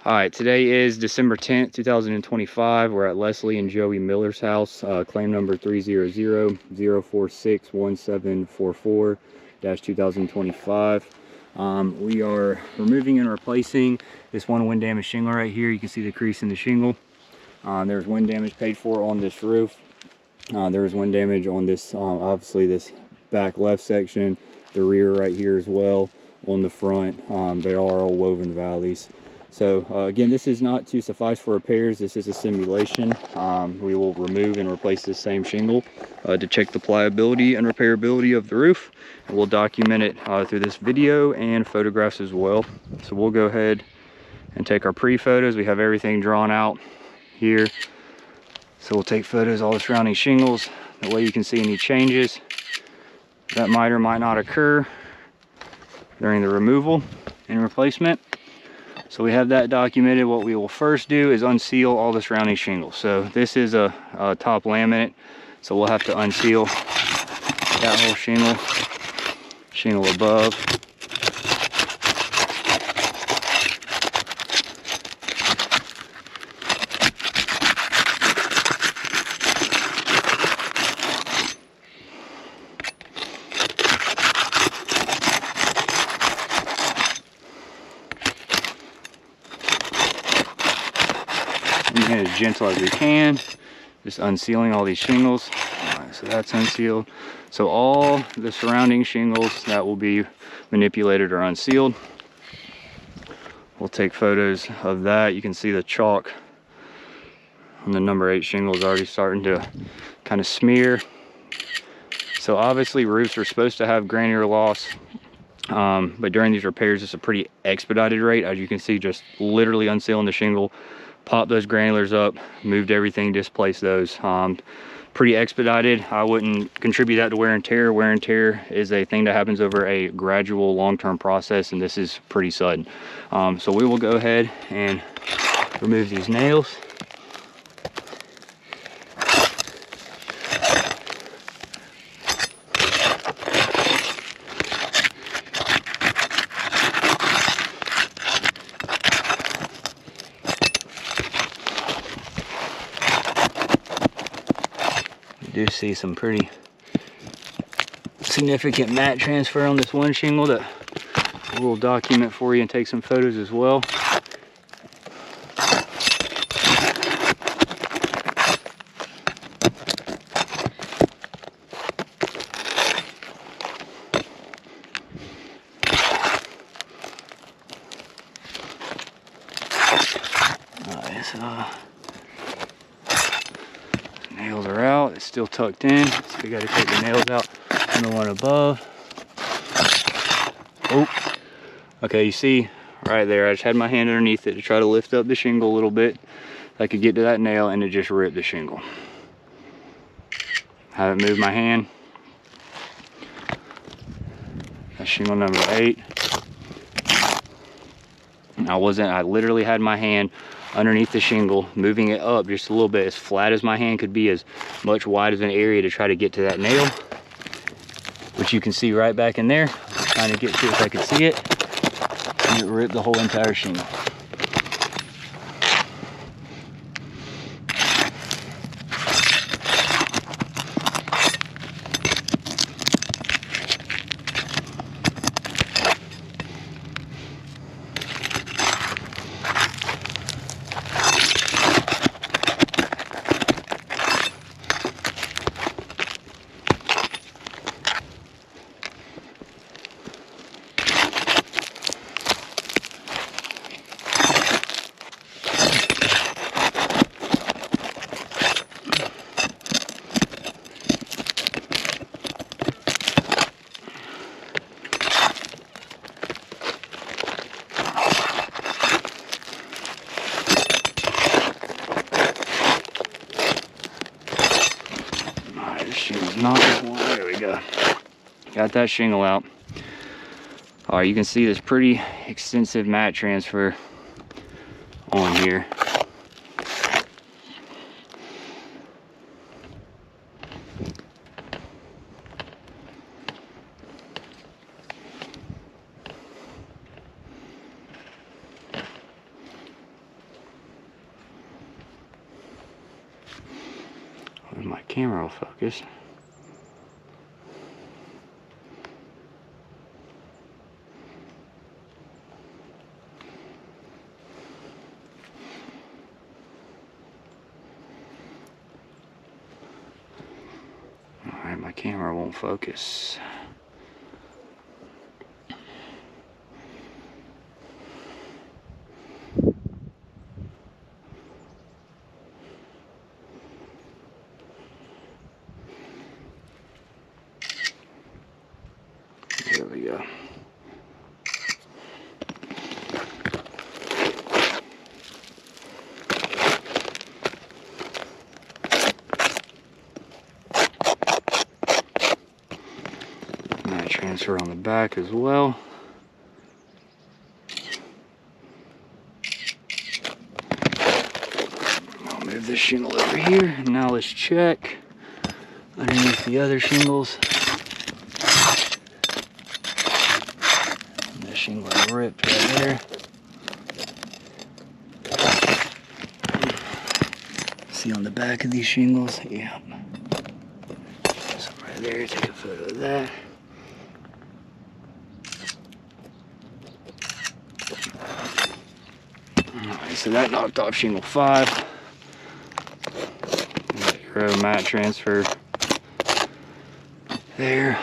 All right, today is December 10th, 2025. We're at Leslie and Joey Miller's house, claim number 300-046-1744-2025. We are removing and replacing this one wind damaged shingle right here. You can see the crease in the shingle. There's wind damage paid for on this roof. There was wind damage on this, obviously this back left section, the rear right here as well, on the front. They are all woven valleys. So again, this is not to suffice for repairs. This is a simulation. We will remove and replace this same shingle to check the pliability and repairability of the roof. And we'll document it through this video and photographs as well. So we'll go ahead and take our pre-photos. We have everything drawn out here. So we'll take photos of all the surrounding shingles. That way you can see any changes that might or might not occur during the removal and replacement. So we have that documented. What we will first do is unseal all the surrounding shingles. So this is a top laminate, so we'll have to unseal that whole shingle above. And as gentle as we can, just unsealing all these shingles. Alright, so that's unsealed. So all the surrounding shingles that will be manipulated are unsealed. We'll take photos of that. You can see the chalk on the number 8 shingles already starting to kind of smear. So obviously roofs are supposed to have granular loss, but during these repairs it's a pretty expedited rate. As you can see, just literally unsealing the shingle, pop those granulars up, moved everything, displaced those. Pretty expedited. I wouldn't contribute that to wear and tear. Wear and tear is a thing that happens over a gradual long-term process, and this is pretty sudden. So we will go ahead and remove these nails. Do see some pretty significant mat transfer on this one shingle that we'll document for you and take some photos as well. Alright, so nails are out. It's still tucked in, so we got to take the nails out on the one above. Oh, okay, you see right there, I just had my hand underneath it to try to lift up the shingle a little bit. I could get to that nail and it just ripped the shingle. Haven't moved my hand. That's shingle number 8. I literally had my hand underneath the shingle, moving it up just a little bit, as flat as my hand could be, as much wide as an area to try to get to that nail, which you can see right back in there. I'm trying to get to it so I can see it, and it ripped the whole entire shingle. There we go. Got that shingle out. All right, you can see this pretty extensive mat transfer on here. My camera will focus. Alright, my camera won't focus. There we go. Mat transfer on the back as well. I'll move this shingle over here. Now let's check underneath the other shingles. The shingle ripped right there. See on the back of these shingles? Yeah. So right there, take a photo of that. Alright, so that knocked off shingle 5. Row mat transfer there.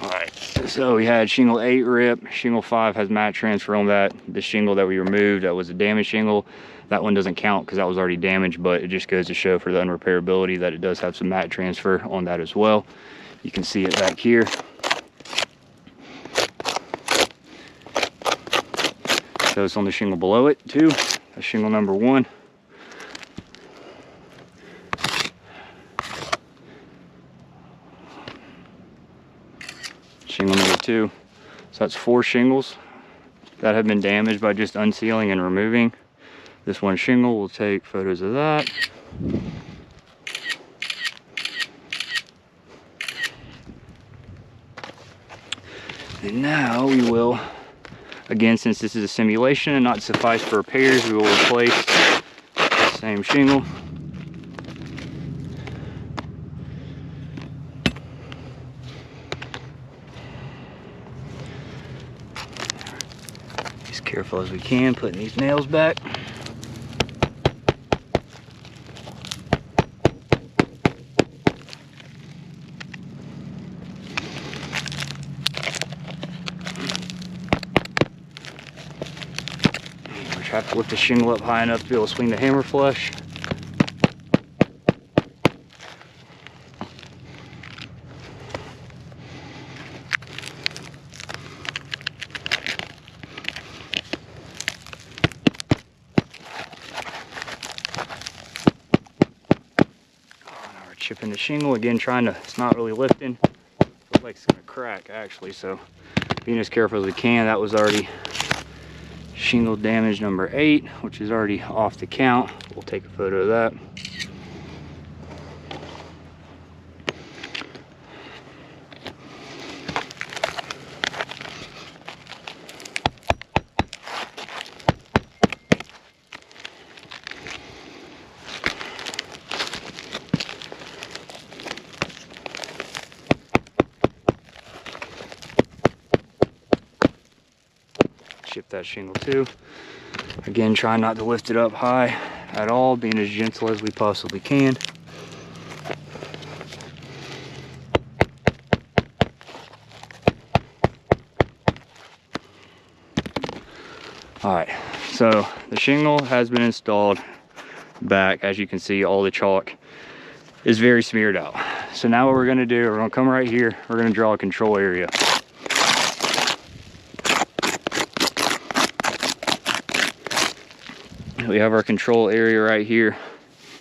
Alright, so we had shingle 8 rip, shingle 5 has mat transfer on that. The shingle that we removed, that was a damaged shingle. That one doesn't count because that was already damaged, but it just goes to show for the unrepairability that it does have some mat transfer on that as well. You can see it back here. So it's on the shingle below it too. That's shingle number 1. Shingle number 2. So that's 4 shingles that have been damaged by just unsealing and removing. This one shingle, we'll take photos of that. And now we will, again, since this is a simulation and not suffice for repairs, we will replace the same shingle. As careful as we can, putting these nails back. Have to lift the shingle up high enough to be able to swing the hammer flush. Now we're chipping the shingle again, trying to, it's not really lifting. Looks like it's gonna crack actually, so being as careful as we can. That was already shingle damage number 8, which is already off the count. We'll take a photo of that. Chip that shingle too. Again, try not to lift it up high at all, being as gentle as we possibly can. Alright, so the shingle has been installed back. As you can see, all the chalk is very smeared out. So now what we're going to do, we're going to come right here, we're going to draw a control area. We have our control area right here.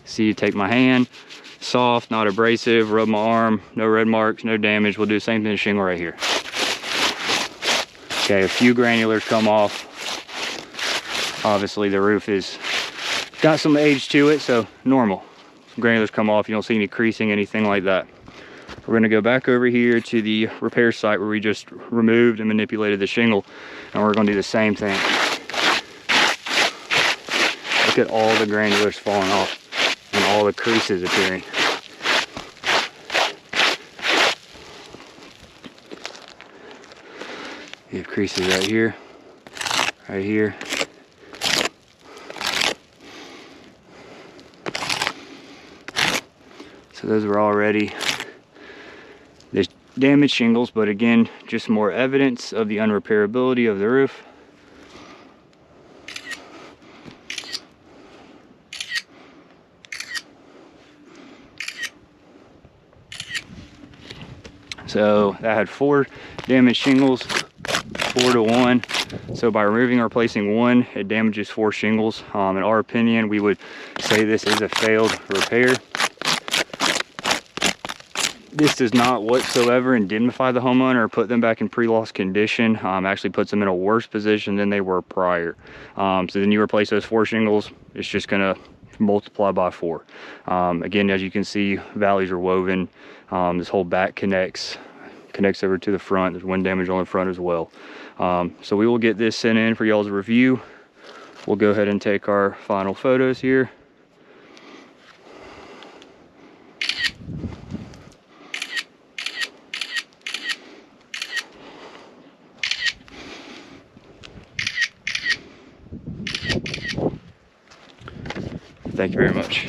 See, you take my hand, soft, not abrasive, rub my arm, no red marks, no damage. We'll do the same thing to the shingle right here. Okay, a few granulars come off. Obviously the roof is got some age to it, so normal. Granulars come off, you don't see any creasing, anything like that. We're going to go back over here to the repair site where we just removed and manipulated the shingle, and we're going to do the same thing. Look at all the granulars falling off and all the creases appearing. You have creases right here, right here. So those were already the damaged shingles, but again, just more evidence of the unrepairability of the roof. So that had 4 damaged shingles, 4 to 1. So by removing or replacing one, it damages 4 shingles. In our opinion, we would say this is a failed repair. This does not whatsoever indemnify the homeowner or put them back in pre-loss condition. Actually puts them in a worse position than they were prior. So then you replace those 4 shingles, it's just gonna multiply by 4. Again, as you can see, valleys are woven. This whole back connects over to the front. There's wind damage on the front as well. So we will get this sent in for y'all's review. We'll go ahead and take our final photos here. Thank you very much.